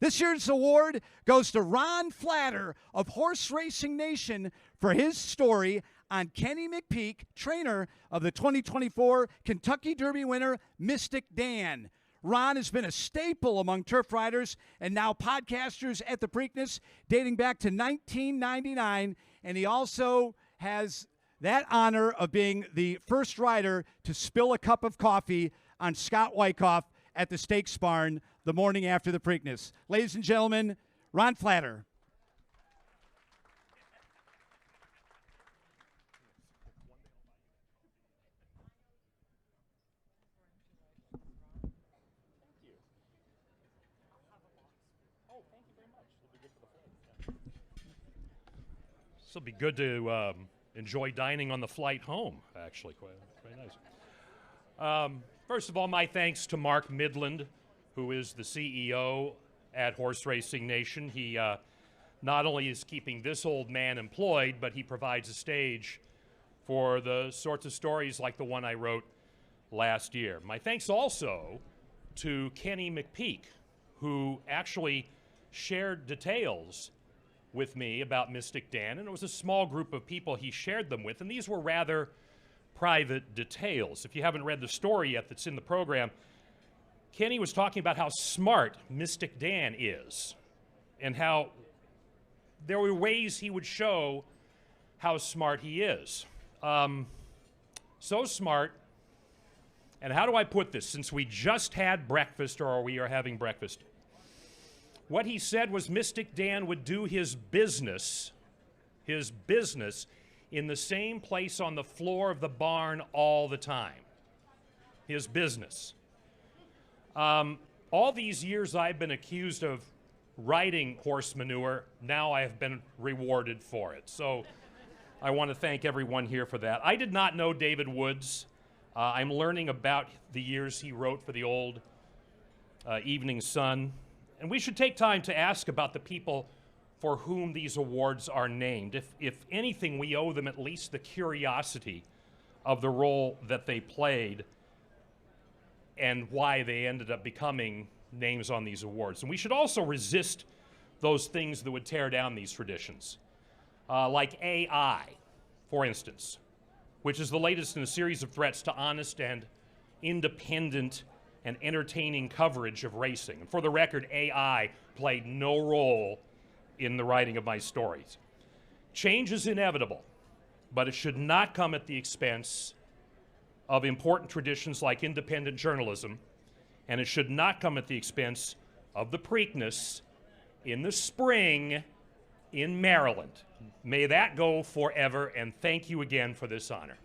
This year's award goes to Ron Flatter of Horse Racing Nation for his story on Kenny McPeak, trainer of the 2024 Kentucky Derby winner, Mystic Dan. Ron has been a staple among turf riders and now podcasters at the Preakness dating back to 1999, and he also has that honor of being the first rider to spill a cup of coffee on Scott Wyckoff at the Stakes Barn the morning after the Preakness. Ladies and gentlemen, Ron Flatter. This will be good to enjoy dining on the flight home, actually. Quite nice. First of all, my thanks to Mark Midland, who is the CEO at Horse Racing Nation. He not only is keeping this old man employed, but he provides a stage for the sorts of stories like the one I wrote last year. My thanks also to Kenny McPeak, who actually shared details with me about Mystic Dan, and it was a small group of people he shared them with, and these were rather private details. If you haven't read the story yet that's in the program, Kenny was talking about how smart Mystic Dan is and how there were ways he would show how smart he is. So smart, and how do I put this, since we just had breakfast, or we are having breakfast, what he said was Mystic Dan would do his business in the same place on the floor of the barn all the time. His business. All these years I've been accused of riding horse manure. Now I have been rewarded for it. So I want to thank everyone here for that. I did not know David Woods. I'm learning about the years he wrote for the old Evening Sun. And we should take time to ask about the people for whom these awards are named. If anything, we owe them at least the curiosity of the role that they played and why they ended up becoming names on these awards. And we should also resist those things that would tear down these traditions, like AI, for instance, which is the latest in a series of threats to honest and independent and entertaining coverage of racing. And for the record, AI played no role in the writing of my stories. Change is inevitable, but it should not come at the expense of important traditions like independent journalism, and it should not come at the expense of the Preakness in the spring in Maryland. May that go forever, and thank you again for this honor.